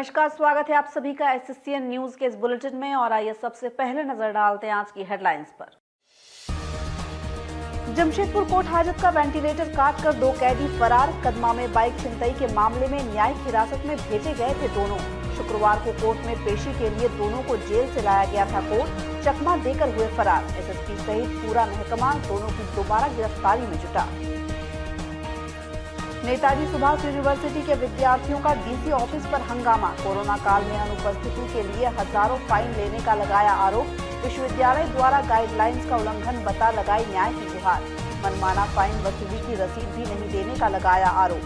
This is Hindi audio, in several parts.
नमस्कार, स्वागत है आप सभी का एसएससीएन न्यूज के इस बुलेटिन में। और आइए सबसे पहले नजर डालते हैं आज की हेडलाइंस पर। जमशेदपुर कोर्ट हाजत का वेंटिलेटर काटकर 2 कैदी फरार। कदमा में बाइक छिनतई के मामले में न्यायिक हिरासत में भेजे गए थे दोनों। शुक्रवार को कोर्ट में पेशी के लिए दोनों को जेल से लाया गया था कोर्ट। चकमा देकर हुए फरार। एसएसपी सहित पूरा महकमा दोनों की दोबारा गिरफ्तारी में जुटा। नेताजी सुभाष यूनिवर्सिटी के विद्यार्थियों का डीसी ऑफिस पर हंगामा। कोरोना काल में अनुपस्थिति के लिए हजारों फाइन लेने का लगाया आरोप। विश्वविद्यालय द्वारा गाइडलाइंस का उल्लंघन बता लगाई न्याय की गुहार। मनमाना फाइन वसूली की रसीद भी नहीं देने का लगाया आरोप।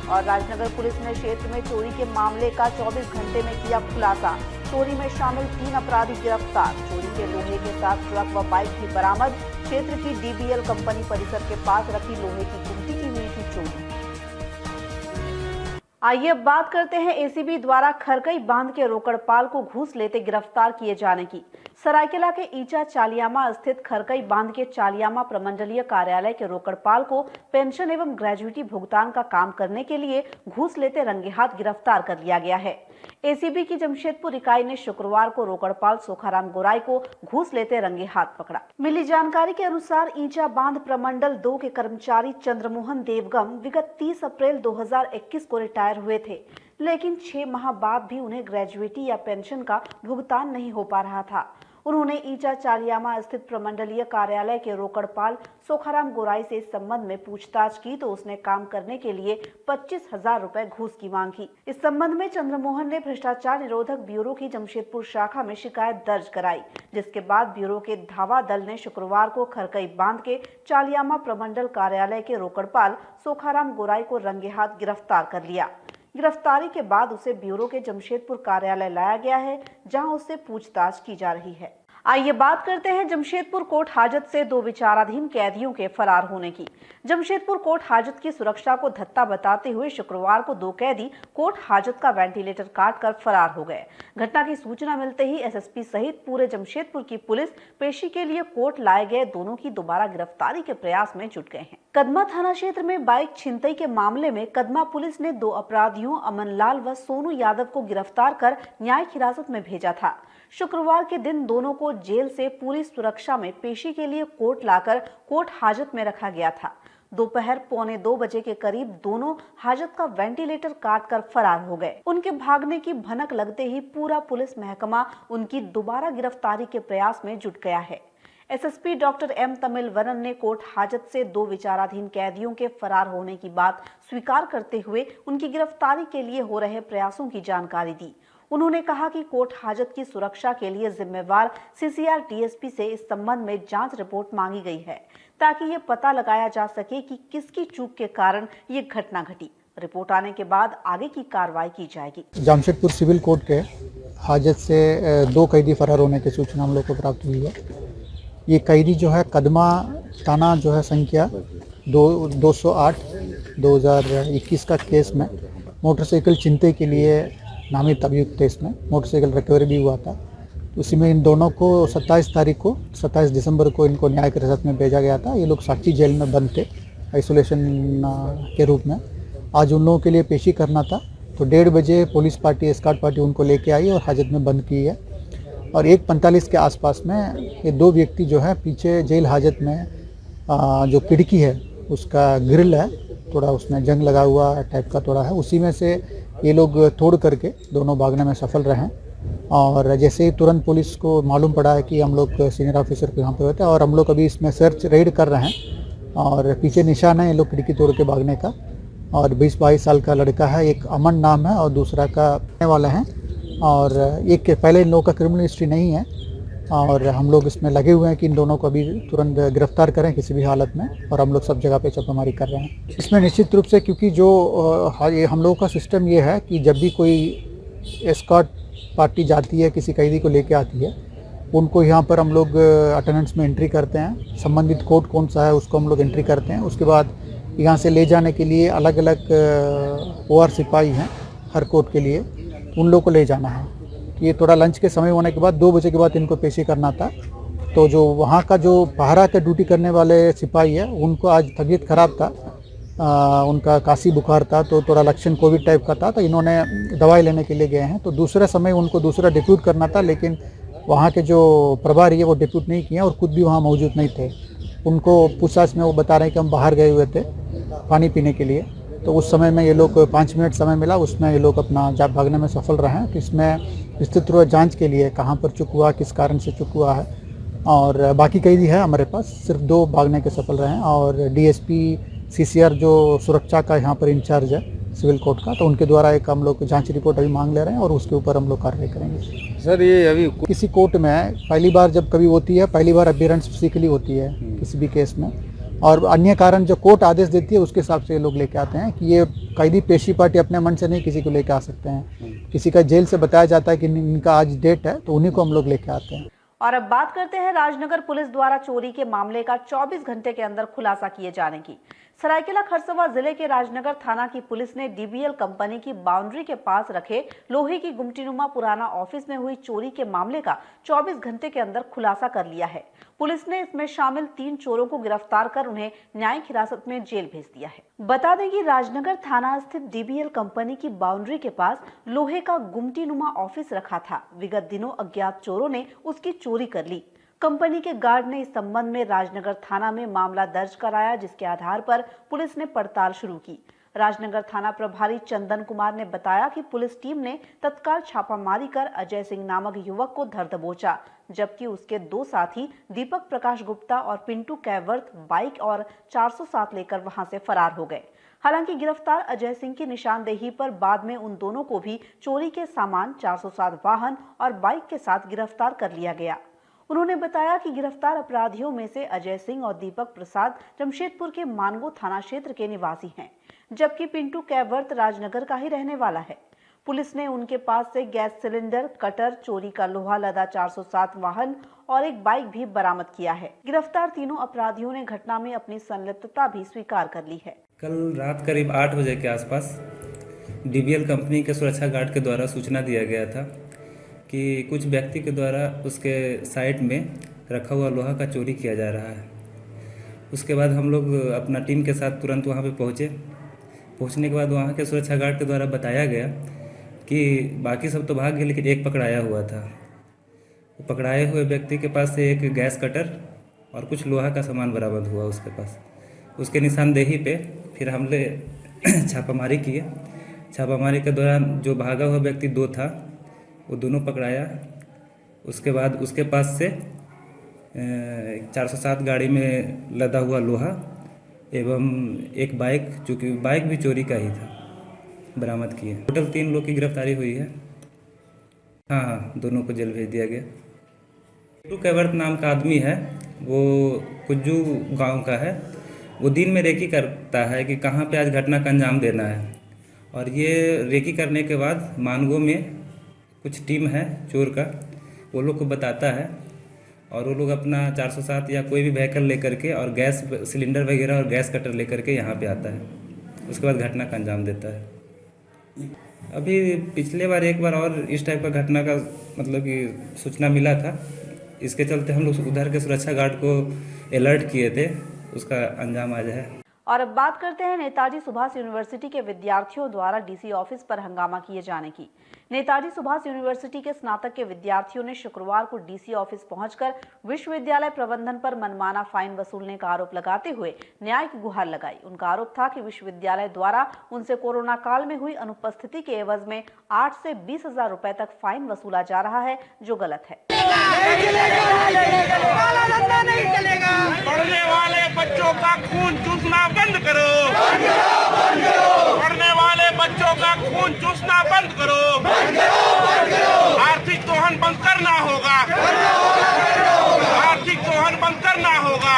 और राजनगर पुलिस ने क्षेत्र में चोरी के मामले का 24 घंटे में किया खुलासा। चोरी में शामिल 3 अपराधी गिरफ्तार। चोरी के लोहे के साथ ट्रक व बाइक भी बरामद। क्षेत्र की डीबीएल कंपनी परिसर के पास रखी लोहे की गुमटी की हुई थी चोरी। आइए अब बात करते हैं एसीबी द्वारा खरकई बांध के रोकड़पाल को घूस लेते गिरफ्तार किए जाने की। सरायकेला के ईचा चालियामा स्थित खरकई बांध के चालियामा प्रमंडलीय कार्यालय के रोकड़पाल को पेंशन एवं ग्रेजुइटी भुगतान का काम करने के लिए घूस लेते रंगे हाथ गिरफ्तार कर लिया गया है। एसीबी की जमशेदपुर इकाई ने शुक्रवार को रोकड़पाल सोखाराम गोराई को घूस लेते रंगे हाथ पकड़ा। मिली जानकारी के अनुसार ईचा बांध प्रमंडल 2 के कर्मचारी चंद्रमोहन देवगम विगत 30 अप्रैल 2021 को रिटायर हुए थे, लेकिन 6 माह बाद भी उन्हें ग्रेजुइटी या पेंशन का भुगतान नहीं हो पा रहा था। उन्होंने ईचा चालियामा स्थित प्रमंडलीय कार्यालय के रोकड़पाल सोखाराम गोराई से इस संबंध में पूछताछ की तो उसने काम करने के लिए 25,000 रुपए घूस की मांग की। इस संबंध में चंद्रमोहन ने भ्रष्टाचार निरोधक ब्यूरो की जमशेदपुर शाखा में शिकायत दर्ज कराई, जिसके बाद ब्यूरो के धावा दल ने शुक्रवार को खरकई बांध के चालियामा प्रमंडल कार्यालय के रोकड़पाल सोखाराम गोराई को रंगे हाथ गिरफ्तार कर लिया। गिरफ्तारी के बाद उसे ब्यूरो के जमशेदपुर कार्यालय लाया गया है, जहां उससे पूछताछ की जा रही है। आइए बात करते हैं जमशेदपुर कोर्ट हाजत से 2 विचाराधीन कैदियों के फरार होने की। जमशेदपुर कोर्ट हाजत की सुरक्षा को धत्ता बताते हुए शुक्रवार को 2 कैदी कोर्ट हाजत का वेंटिलेटर काटकर फरार हो गए। घटना की सूचना मिलते ही एसएसपी सहित पूरे जमशेदपुर की पुलिस पेशी के लिए कोर्ट लाए गए दोनों की दोबारा गिरफ्तारी के प्रयास में जुट गए हैं। कदमा थाना क्षेत्र में बाइक छिनतई के मामले में कदमा पुलिस ने 2 अपराधियों अमनलाल व सोनू यादव को गिरफ्तार कर न्यायिक हिरासत में भेजा था। शुक्रवार के दिन दोनों को जेल से पूरी सुरक्षा में पेशी के लिए कोर्ट लाकर कोर्ट हाजत में रखा गया था। दोपहर 1:45 बजे के करीब दोनों हाजत का वेंटिलेटर काटकर फरार हो गए। उनके भागने की भनक लगते ही पूरा पुलिस महकमा उनकी दोबारा गिरफ्तारी के प्रयास में जुट गया है। एसएसपी डॉक्टर एम तमिलवरन ने कोर्ट हाजत से 2 विचाराधीन कैदियों के फरार होने की बात स्वीकार करते हुए उनकी गिरफ्तारी के लिए हो रहे प्रयासों की जानकारी दी। उन्होंने कहा कि कोर्ट हाजत की सुरक्षा के लिए जिम्मेवार सीसीआर डीएसपी से इस संबंध में जांच रिपोर्ट मांगी गई है, ताकि ये पता लगाया जा सके कि किसकी चूक के कारण ये घटना घटी। रिपोर्ट आने के बाद आगे की कार्रवाई की जाएगी। जमशेदपुर सिविल कोर्ट के हाजत से 2 कैदी फरार होने की सूचना हम लोग को प्राप्त हुई है। ये कैदी जो है कदमा थाना जो है संख्या 208 2021 का केस में मोटरसाइकिल छिनतई के लिए नामित अभियुक्त थे। इसमें मोटरसाइकिल रिकवरी भी हुआ था। उसी में इन दोनों को 27 दिसंबर को इनको न्यायिक हिरासत में भेजा गया था। ये लोग साक्षी जेल में बंद थे आइसोलेशन के रूप में। आज उन लोगों के लिए पेशी करना था, तो 1:30 बजे पुलिस पार्टी एस्कॉर्ट पार्टी उनको लेके आई और हाजत में बंद की है। और 1:45 के आसपास में ये 2 व्यक्ति जो है पीछे जेल हाजत में जो खिड़की है उसका ग्रिल है, थोड़ा उसमें जंग लगा हुआ टाइप का थोड़ा है, उसी में से ये लोग तोड़ करके दोनों भागने में सफल रहे। और जैसे ही तुरंत पुलिस को मालूम पड़ा है कि हम लोग सीनियर ऑफिसर के यहाँ पे होते हैं और हम लोग अभी इसमें सर्च रेड कर रहे हैं। और पीछे निशान है ये लोग खिड़की तोड़ के भागने का। और 20-22 साल का लड़का है, एक अमन नाम है और दूसरा का वाला है। और एक के पहले इन लोगों का क्रिमिनल हिस्ट्री नहीं है। और हम लोग इसमें लगे हुए हैं कि इन दोनों को अभी तुरंत गिरफ्तार करें किसी भी हालत में। और हम लोग सब जगह पे छापेमारी कर रहे हैं इसमें निश्चित रूप से, क्योंकि जो ये हम लोगों का सिस्टम ये है कि जब भी कोई एस्कॉर्ट पार्टी जाती है किसी कैदी को लेके आती है, उनको यहाँ पर हम लोग अटेंडेंस में एंट्री करते हैं। संबंधित कोर्ट कौन सा है उसको हम लोग एंट्री करते हैं। उसके बाद यहाँ से ले जाने के लिए अलग अलग OR सिपाही हैं हर कोर्ट के लिए, उन लोगों को ले जाना है। ये थोड़ा लंच के समय होने के बाद 2 बजे के बाद इनको पेशी करना था। तो जो वहाँ का जो पहरा का ड्यूटी करने वाले सिपाही है उनको आज तबीयत खराब था, उनका काशी बुखार था, तो थोड़ा लक्षण कोविड टाइप का था, तो इन्होंने दवाई लेने के लिए गए हैं। तो दूसरे समय उनको दूसरा डिप्यूट करना था, लेकिन वहाँ के जो प्रभारी है वो डिप्यूट नहीं किए और खुद भी वहाँ मौजूद नहीं थे। उनको पूछताछ में वो बता रहे हैं कि हम बाहर गए हुए थे पानी पीने के लिए। तो उस समय में ये लोग 5 मिनट समय मिला, उसमें ये लोग अपना भागने में सफल रहे हैं। तो इसमें विस्तृत रूप जाँच के लिए कहाँ पर चूक हुआ, किस कारण से चूक हुआ है, और बाकी कैदी है हमारे पास, सिर्फ 2 भागने के सफल रहे हैं। और डीएसपी सीसीआर जो सुरक्षा का यहाँ पर इंचार्ज है सिविल कोर्ट का, तो उनके द्वारा एक हम लोग जांच रिपोर्ट अभी मांग ले रहे हैं और उसके ऊपर हम लोग कार्रवाई करेंगे। सर ये अभी किसी कोर्ट में पहली बार जब कभी होती है, पहली बार अपीयरेंस फिजिकली होती है किसी भी केस में, और अन्य कारण जो कोर्ट आदेश देती है उसके हिसाब से ये लोग लेके आते हैं कि ये कैदी पेशी पार्टी अपने मन से नहीं किसी को लेके आ सकते हैं। किसी का जेल से बताया जाता है कि इनका आज डेट है, तो उन्हीं को हम लोग लेके आते हैं। और अब बात करते हैं राजनगर पुलिस द्वारा चोरी के मामले का 24 घंटे के अंदर खुलासा किए जाने की। सरायकेला खरसवा जिले के राजनगर थाना की पुलिस ने डीबीएल कंपनी की बाउंड्री के पास रखे लोहे की गुमटीनुमा पुराना ऑफिस में हुई चोरी के मामले का 24 घंटे के अंदर खुलासा कर लिया है। पुलिस ने इसमें शामिल 3 चोरों को गिरफ्तार कर उन्हें न्यायिक हिरासत में जेल भेज दिया है। बता दें कि राजनगर थाना स्थित डीबीएल कंपनी की बाउंड्री के पास लोहे का गुमटीनुमा ऑफिस रखा था। विगत दिनों अज्ञात चोरों ने उसकी चोरी कर ली। कंपनी के गार्ड ने इस संबंध में राजनगर थाना में मामला दर्ज कराया, जिसके आधार पर पुलिस ने पड़ताल शुरू की। राजनगर थाना प्रभारी चंदन कुमार ने बताया कि पुलिस टीम ने तत्काल छापामारी कर अजय सिंह नामक युवक को धर दबोचा, जबकि उसके 2 साथी दीपक प्रकाश गुप्ता और पिंटू कैवर्थ बाइक और 407 लेकर वहां से फरार हो गए। हालांकि गिरफ्तार अजय सिंह की निशानदेही पर बाद में उन दोनों को भी चोरी के सामान, 407 वाहन और बाइक के साथ गिरफ्तार कर लिया गया। उन्होंने बताया कि गिरफ्तार अपराधियों में से अजय सिंह और दीपक प्रसाद जमशेदपुर के मानगो थाना क्षेत्र के निवासी हैं, जबकि पिंटू कैवर्थ राजनगर का ही रहने वाला है। पुलिस ने उनके पास से गैस सिलेंडर, कटर, चोरी का लोहा लदा 407 वाहन और एक बाइक भी बरामद किया है। गिरफ्तार तीनों अपराधियों ने घटना में अपनी संलिप्तता भी स्वीकार कर ली है। कल रात करीब 8 बजे के आसपास डीबीएल कंपनी के सुरक्षा गार्ड के द्वारा सूचना दिया गया था कि कुछ व्यक्ति के द्वारा उसके साइट में रखा हुआ लोहा का चोरी किया जा रहा है। उसके बाद हम लोग अपना टीम के साथ तुरंत वहां पे पहुंचे। पहुंचने के बाद वहां के सुरक्षा गार्ड के द्वारा बताया गया कि बाकी सब तो भाग गए, लेकिन एक पकड़ाया हुआ था। पकड़ाए हुए व्यक्ति के पास से एक गैस कटर और कुछ लोहा का सामान बरामद हुआ उसके पास। उसके निशानदेही पे फिर हमने छापामारी किए। छापामारी के दौरान जो भागा हुआ व्यक्ति 2 था, वो दोनों पकड़ाया। उसके बाद उसके पास से 407 गाड़ी में लदा हुआ लोहा एवं एक बाइक, जो कि बाइक भी चोरी का ही था, बरामद किए। टोटल 3 लोग की गिरफ्तारी हुई है। हाँ, दोनों को जेल भेज दिया गया। पिंटू कैवर्थ नाम का आदमी है, वो कुज्जू गांव का है। वो दिन में रेकी करता है कि कहाँ पे आज घटना का अंजाम देना है, और ये रेकी करने के बाद मानगो में कुछ टीम है चोर का, वो लोग को बताता है और वो लोग अपना 407 या कोई भी व्हीकल लेकर के और गैस सिलेंडर वगैरह और गैस कटर लेकर के यहाँ पे आता है। उसके बाद घटना का अंजाम देता है। अभी पिछले बार एक बार और इस टाइप का घटना का मतलब कि सूचना मिला था, इसके चलते हम लोग उधर के सुरक्षा गार्ड को अलर्ट किए थे, उसका अंजाम आज है। और अब बात करते हैं नेताजी सुभाष यूनिवर्सिटी के विद्यार्थियों द्वारा डीसी ऑफिस पर हंगामा किए जाने की। नेताजी सुभाष यूनिवर्सिटी के स्नातक के विद्यार्थियों ने शुक्रवार को डीसी ऑफिस पहुंचकर विश्वविद्यालय प्रबंधन पर मनमाना फाइन वसूलने का आरोप लगाते हुए न्याय की गुहार लगाई। उनका आरोप था कि विश्वविद्यालय द्वारा उनसे कोरोना काल में हुई अनुपस्थिति के एवज में 8 से 20,000 रुपए तक फाइन वसूला जा रहा है, जो गलत है। पढ़ने वाले बच्चों का खून चूसना बंद करो। पढ़ने वाले बच्चों का खून चूसना बंद करो। आर्थिक दोहन बंद करना होगा। आर्थिक दोहन बंद करना होगा।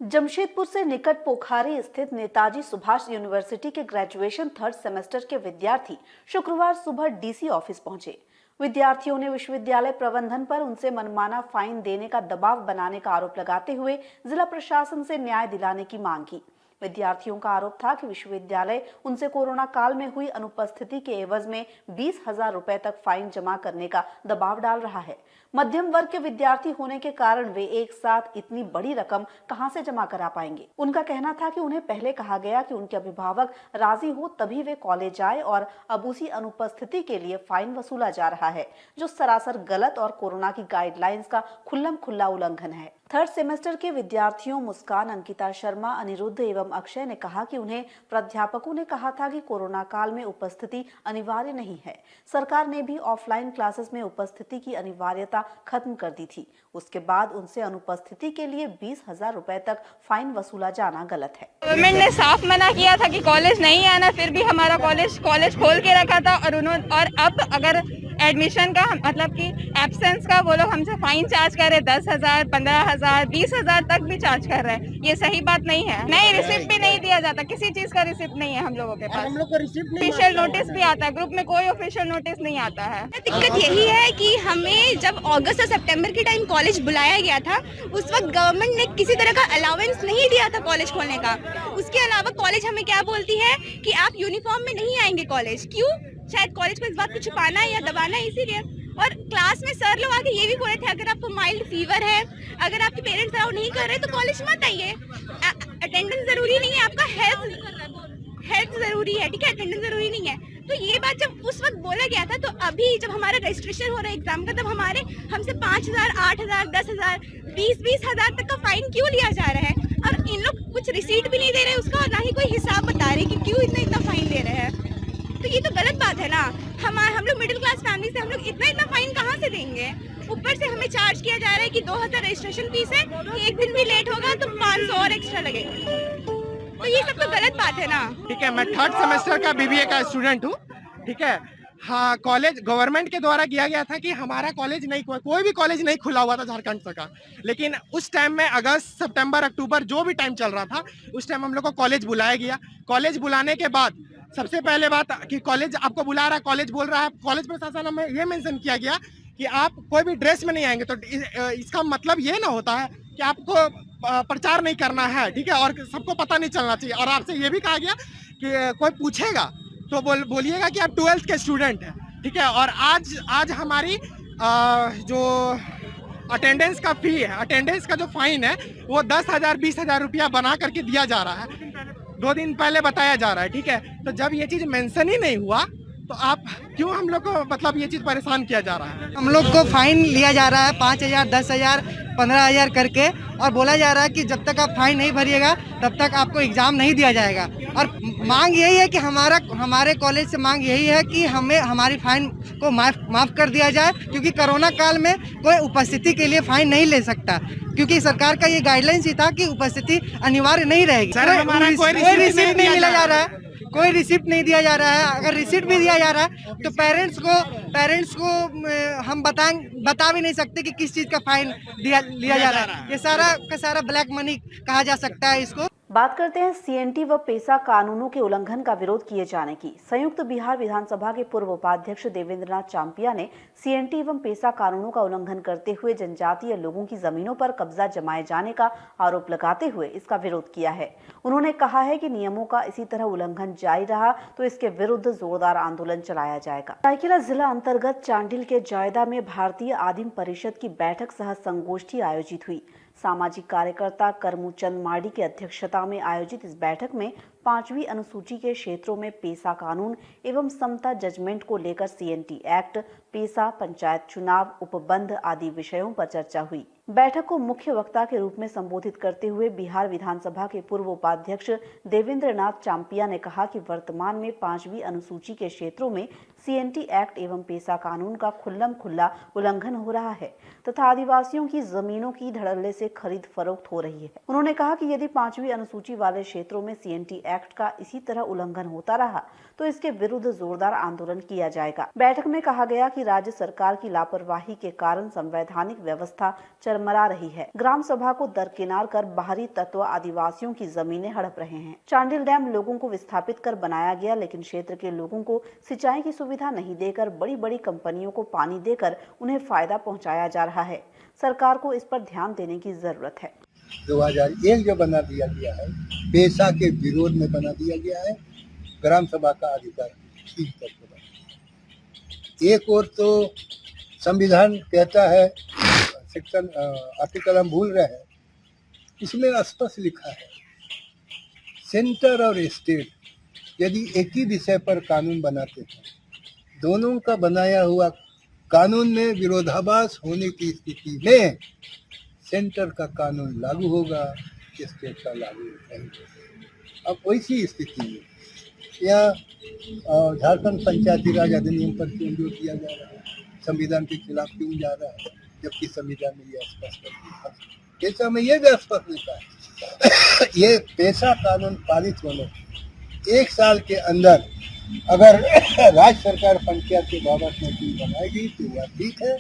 जमशेदपुर से निकट पोखारी स्थित नेताजी सुभाष यूनिवर्सिटी के ग्रेजुएशन 3rd सेमेस्टर के विद्यार्थी शुक्रवार सुबह डीसी ऑफिस पहुंचे। विद्यार्थियों ने विश्वविद्यालय प्रबंधन पर उनसे मनमाना फाइन देने का दबाव बनाने का आरोप लगाते हुए जिला प्रशासन से न्याय दिलाने की मांग की। विद्यार्थियों का आरोप था कि विश्वविद्यालय उनसे कोरोना काल में हुई अनुपस्थिति के एवज में 20,000 रुपए तक फाइन जमा करने का दबाव डाल रहा है। मध्यम वर्ग के विद्यार्थी होने के कारण वे एक साथ इतनी बड़ी रकम कहां से जमा करा पाएंगे। उनका कहना था कि उन्हें पहले कहा गया कि उनके अभिभावक राजी हो तभी वे कॉलेज आए और अब उसी अनुपस्थिति के लिए फाइन वसूला जा रहा है, जो सरासर गलत और कोरोना की गाइडलाइंस का खुल्लम खुल्ला उल्लंघन है। थर्ड सेमेस्टर के विद्यार्थियों मुस्कान, अंकिता शर्मा, अनिरुद्ध एवं अक्षय ने कहा कि उन्हें प्राध्यापकों ने कहा था कि कोरोना काल में उपस्थिति अनिवार्य नहीं है। सरकार ने भी ऑफलाइन क्लासेस में उपस्थिति की अनिवार्यता खत्म कर दी थी। उसके बाद उनसे अनुपस्थिति के लिए 20,000 रुपए तक फाइन वसूला जाना गलत है। गवर्नमेंट ने साफ मना किया था कि कॉलेज नहीं आना, फिर भी हमारा कॉलेज खोल के रखा था और अब अगर एडमिशन का मतलब कि एब्सेंस का वो लोग हमसे फाइन चार्ज कर रहे हैं 10,000, 15,000, 20,000 तक भी चार्ज कर रहे हैं। ये सही बात नहीं है। नहीं, रिसिप्ट भी नहीं दिया जाता, किसी चीज का रिसिप्ट नहीं है हम लोगों के पास। हम लोग को रिसिप्ट ऑफिशियल नोटिस भी आता है, ग्रुप में कोई ऑफिशियल नोटिस नहीं आता है। दिक्कत यही है कि हमें जब अगस्त और सितंबर के टाइम कॉलेज बुलाया गया था, उस वक्त गवर्नमेंट ने किसी तरह का अलाउंस नहीं दिया था कॉलेज खोलने का। उसके अलावा कॉलेज हमें क्या बोलती है कि आप यूनिफॉर्म में नहीं आएंगे कॉलेज। क्यों? शायद कॉलेज को इस बात को छुपाना है या दबाना है, इसीलिए। और क्लास में सर लोग आके ये भी बोले थे अगर आपको माइल्ड फीवर है, अगर आपके पेरेंट्स अलाउ नहीं कर रहे तो कॉलेज मत आइए। अटेंडेंस जरूरी नहीं है, आपका हेल्थ जरूरी है, ठीक है, अटेंडेंस जरूरी नहीं है। तो ये बात जब उस वक्त बोला गया था, तो अभी जब हमारा रजिस्ट्रेशन हो रहा है एग्जाम का, तब हमसे 5,000, 8,000, 10,000, 20,000 तक का फाइन क्यों लिया जा रहा है? और इन लोग कुछ रिसीट भी नहीं दे रहे उसका, और ना ही कोई हिसाब बता रहे कि क्यों इतना फाइन ले रहे हैं। तो ये तो गलत बात है ना। हम लोग मिडिल क्लास फैमिली से हम लोग इतना फाइन कहाँ से देंगे? ऊपर से हमें चार्ज किया जा रहा है कि 2,000 रजिस्ट्रेशन फीस है, एक दिन भी लेट होगा तो 500 और एक्स्ट्रा लगेगा। तो ये सब तो गलत बात है ना। ठीक है, मैं थर्ड सेमेस्टर का बीबीए का स्टूडेंट हूँ। ठीक है, हाँ, कॉलेज गवर्नमेंट के द्वारा किया गया था कि हमारा कॉलेज नहीं, कोई भी कॉलेज नहीं खुला हुआ था झारखंड का। लेकिन उस टाइम में अगस्त, सितंबर, अक्टूबर जो भी टाइम चल रहा था, उस टाइम हम लोग को कॉलेज बुलाया गया। कॉलेज बुलाने के बाद सबसे पहले बात कि कॉलेज आपको बुला रहा है, कॉलेज बोल रहा है, कॉलेज प्रशासन में ये मेंशन किया गया कि आप कोई भी ड्रेस में नहीं आएंगे। तो इसका मतलब ये ना होता है कि आपको प्रचार नहीं करना है, ठीक है, और सबको पता नहीं चलना चाहिए। और आपसे ये भी कहा गया कि कोई पूछेगा तो बोलिएगा कि आप 12th के स्टूडेंट हैं, ठीक है। और आज हमारी जो अटेंडेंस का फी है, अटेंडेंस का जो फाइन है, वो 10,000, 20,000 रुपया बना करके दिया जा रहा है। 2 दिन पहले बताया जा रहा है, ठीक है। तो जब ये चीज मेंशन ही नहीं हुआ तो आप क्यों हम लोग को मतलब ये चीज परेशान किया जा रहा है? हम लोग को फाइन लिया जा रहा है 5,000, 10,000, 15,000 करके, और बोला जा रहा है कि जब तक आप फाइन नहीं भरिएगा तब तक आपको एग्जाम नहीं दिया जाएगा। और मांग यही है कि हमारे कॉलेज से मांग यही है कि हमें हमारी फाइन को माफ कर दिया जाए, क्योंकि कोरोना काल में कोई उपस्थिति के लिए फाइन नहीं ले सकता, क्योंकि सरकार का ये गाइडलाइंस ही था कि उपस्थिति अनिवार्य नहीं रहेगी। सर, हमारा कोई रिसिप्ट नहीं मिला जा रहा है, कोई रिसिप्ट नहीं दिया जा रहा है। अगर रिसिप्ट भी दिया जा रहा है तो पेरेंट्स को हम बता भी नहीं सकते कि किस चीज का फाइन लिया जा रहा है। ये सारा का सारा ब्लैक मनी कहा जा सकता है इसको। बात करते हैं सीएनटी व पेसा कानूनों के उल्लंघन का विरोध किए जाने की। संयुक्त बिहार विधानसभा के पूर्व उपाध्यक्ष देवेंद्रनाथ चांपिया ने सीएनटी एवं पेसा कानूनों का उल्लंघन करते हुए जनजातीय लोगों की जमीनों पर कब्जा जमाए जाने का आरोप लगाते हुए इसका विरोध किया है। उन्होंने कहा है कि नियमों का इसी तरह उल्लंघन जारी रहा तो इसके विरुद्ध जोरदार आंदोलन चलाया जाएगा। सरायकेला जिला अंतर्गत चांडिल के जायदा में भारतीय आदिम परिषद की बैठक सह संगोष्ठी आयोजित हुई। सामाजिक कार्यकर्ता करमूचंद मार्डी की अध्यक्षता में आयोजित इस बैठक में 5वीं अनुसूची के क्षेत्रों में पेसा कानून एवं समता जजमेंट को लेकर सीएनटी एक्ट, पेसा, पंचायत चुनाव, उपबंध आदि विषयों पर चर्चा हुई। बैठक को मुख्य वक्ता के रूप में संबोधित करते हुए बिहार विधानसभा के पूर्व उपाध्यक्ष देवेंद्रनाथ चांपिया ने कहा कि वर्तमान में 5वीं अनुसूची के क्षेत्रों में सीएनटी एक्ट एवं पेसा कानून का खुल्लम खुल्ला उल्लंघन हो रहा है तथा आदिवासियों की जमीनों की धड़ल्ले से खरीद फरोख्त हो रही है। उन्होंने कहा कि यदि 5वीं अनुसूची वाले क्षेत्रों में सीएनटी एक्ट का इसी तरह उल्लंघन होता रहा तो इसके विरुद्ध जोरदार आंदोलन किया जाएगा। बैठक में कहा गया कि राज्य सरकार की लापरवाही के कारण संवैधानिक व्यवस्था चरमरा रही है। ग्राम सभा को दरकिनार कर बाहरी तत्व आदिवासियों की जमीनें हड़प रहे हैं। चांडिल डैम लोगों को विस्थापित कर बनाया गया, लेकिन क्षेत्र के लोगों को सिंचाई की सुविधा नहीं देकर बड़ी बड़ी कंपनियों को पानी देकर उन्हें फायदा पहुंचाया जा रहा है। सरकार को इस पर ध्यान देने की जरूरत है। 2001 जो बना दिया गया है, पेशा के विरोध में बना दिया गया है, ग्राम सभा का अधिकार छीन करके बना दिया। एक और तो संविधान कहता है, सेक्शन आर्टिकल हम भूल रहे हैं, इसमें स्पष्ट लिखा है सेंटर और स्टेट यदि एक ही विषय पर कानून बनाते हैं, दोनों का बनाया हुआ कानून में विरोधाभास होने की स्थिति में सेंटर का कानून लागू होगा, स्टेट का लागू नहीं। अब वैसी स्थिति में यहाँ झारखंड पंचायती राज अधिनियम पर क्यों जोर दिया जा रहा है, संविधान के खिलाफ क्यों जा रहा है, जबकि संविधान में यह स्पष्ट है। पेशा में यह भी स्पष्ट लिखा है ये पेशा कानून पारित होने 1 साल के अंदर अगर राज्य सरकार पंचायत के बाबत में बिल बनाएगी तो यह ठीक है।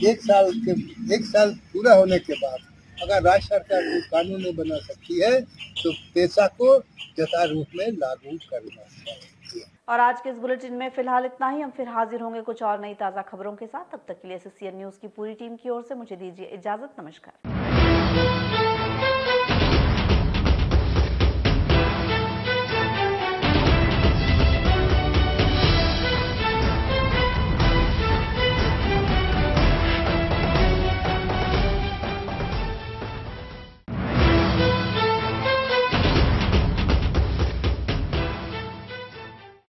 1 साल पूरा होने के बाद अगर राज्य सरकार कोई कानून नहीं बना सकती है तो पेशा को यथारूप में लागू करना चाहिए। और आज के इस बुलेटिन में फिलहाल इतना ही। हम फिर हाजिर होंगे कुछ और नई ताज़ा खबरों के साथ। तब तक के लिए SCN न्यूज़ की पूरी टीम की ओर से मुझे दीजिए इजाजत। नमस्कार।